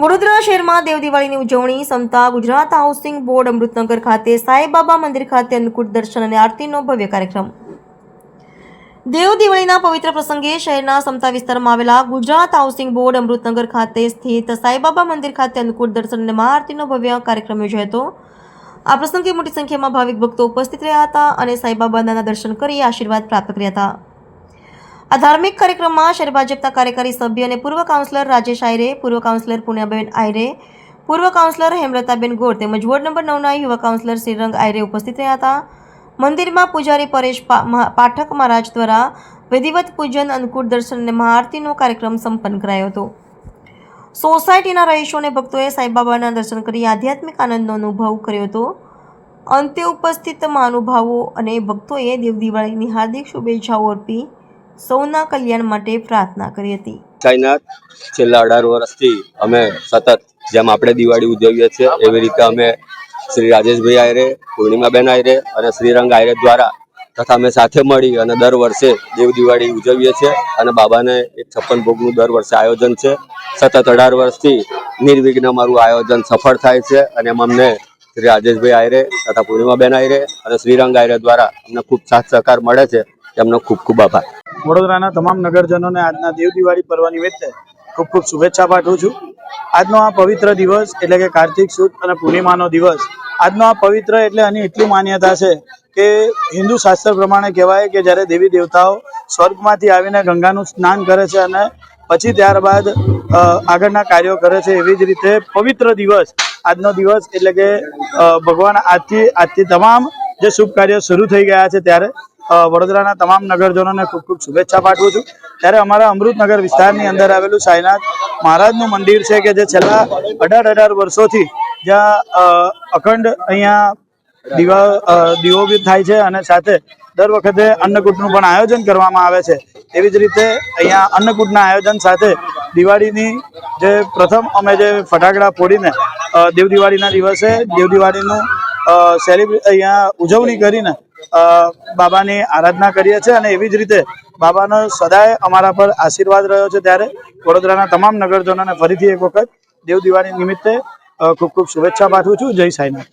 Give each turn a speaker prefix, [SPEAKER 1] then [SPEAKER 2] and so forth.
[SPEAKER 1] વડોદરા શહેરમાં દેવ દિવાળીની ઉજવણી સમતા ગુજરાત હાઉસિંગ બોર્ડ અમૃતનગર ખાતે સાંઈબાબા મંદિર ખાતે અન્નકૂટ દર્શન અને આરતીનો ભવ્ય કાર્યક્રમ. દેવ દિવાળીના પવિત્ર પ્રસંગે શહેરના સમતા વિસ્તારમાં આવેલા ગુજરાત હાઉસિંગ બોર્ડ અમૃતનગર ખાતે સ્થિત સાંઈબાબા મંદિર ખાતે અન્નકૂટ દર્શન અને મહાઆરતીનો ભવ્ય કાર્યક્રમ યોજાયો હતો. આ પ્રસંગે મોટી સંખ્યામાં ભાવિક ભક્તો ઉપસ્થિત રહ્યા હતા અને સાંઈબાબાના દર્શન કરી આશીર્વાદ પ્રાપ્ત કર્યા હતા. આ ધાર્મિક કાર્યક્રમમાં શહેર ભાજપના કાર્યકારી સભ્ય અને પૂર્વ કાઉન્સિલર રાજેશ આયરે, પૂર્વ કાઉન્સિલર પુણ્યાબેન આયરે, પૂર્વ કાઉન્સિલર હેમલતાબેન ગોર તેમજ વોર્ડ નંબર 9ના યુવા કાઉન્સિલર શ્રીરંગ આયરે ઉપસ્થિત રહ્યા હતા. મંદિરમાં પૂજારી પરેશ પાઠક મહારાજ દ્વારા વિધિવત પૂજન, અન્નકૂટ દર્શન અને મહાઆરતીનો કાર્યક્રમ સંપન્ન કરાયો હતો. સોસાયટીના રહીશો અને ભક્તોએ સાંઈબાબાના દર્શન કરી આધ્યાત્મિક આનંદનો અનુભવ કર્યો હતો. અંતે ઉપસ્થિત મહાનુભાવો અને ભક્તોએ દેવ દિવાળીની હાર્દિક શુભેચ્છાઓ અર્પી સૌના કલ્યાણ માટે પ્રાર્થના કરી હતી.
[SPEAKER 2] સાઈનાથ છેલ્લા 18 વર્ષથી અમે સતત જેમ આપણે દિવાળી ઉજવીએ છીએ એવી રીતે અમે શ્રી રાજેશભાઈ આયરે, પૂર્ણિમાબેન આયરે અને શ્રીરંગ આયરે દ્વારા તથા અમે સાથે મળી અને દર વર્ષે દેવ દિવાળી ઉજવીએ છીએ અને બાબાને એક 56 ભોગનું દર વર્ષે આયોજન છે. સતત 18 વર્ષથી નિર્વિઘ્ન અમારું આયોજન સફળ થાય છે અને અમને શ્રી રાજેશભાઈ આયરે તથા પૂર્ણિમાબેન આયરે અને શ્રીરંગ આયરે દ્વારા અમને ખૂબ સાથ સહકાર મળે છે. એમનો ખૂબ ખૂબ આભાર.
[SPEAKER 3] વડોદરાના તમામ નગરજનોને આજના દેવ દિવાળી પર્વ નિમિત્તે ખૂબ ખૂબ શુભેચ્છા પાઠવું છું. આજનો આ પવિત્ર દિવસ એટલે કે કાર્તિક સુદ અને પૂર્ણિમાનો દિવસ. આજનો આ પવિત્ર એટલે આની એટલી માન્યતા છે કે હિન્દુ શાસ્ત્ર પ્રમાણે કહેવાય કે જ્યારે દેવી દેવતાઓ સ્વર્ગમાંથી આવીને ગંગાનું સ્નાન કરે છે અને પછી ત્યારબાદ આગળના કાર્યો કરે છે, એવી જ રીતે પવિત્ર દિવસ આજનો દિવસ એટલે કે ભગવાન આજથી તમામ જે શુભ કાર્યો શરૂ થઈ ગયા છે ત્યારે વડોદરાના તમામ નગરજનોને ખૂબ ખૂબ શુભેચ્છા પાઠવું છું. ત્યારે અમારા અમૃતનગર વિસ્તારની અંદર આવેલું સાંઈનાથ મહારાજનું મંદિર છે કે જે છેલ્લા 18 વર્ષોથી જ્યાં અખંડ અહીંયા દીવો બી થાય છે અને સાથે દર વખતે અન્નકૂટનું પણ આયોજન કરવામાં આવે છે. એવી જ રીતે અહીંયા અન્નકૂટના આયોજન સાથે દિવાળીની જે પ્રથમ અમે જે ફટાકડા ફોડીને દેવ દિવાળીના દિવસે દેવ દિવાળીનું અહીંયા ઉજવણી કરીને બાબાની આરાધના કરીએ છીએ અને એવી જ રીતે બાબાનો સદાય અમારા પર આશીર્વાદ રહ્યો છે. ત્યારે વડોદરાના તમામ નગરજનોને ફરીથી એક વખત દેવ દિવાળી નિમિત્તે ખૂબ ખૂબ શુભેચ્છા પાઠવું છું. જય સાંઈનાથ.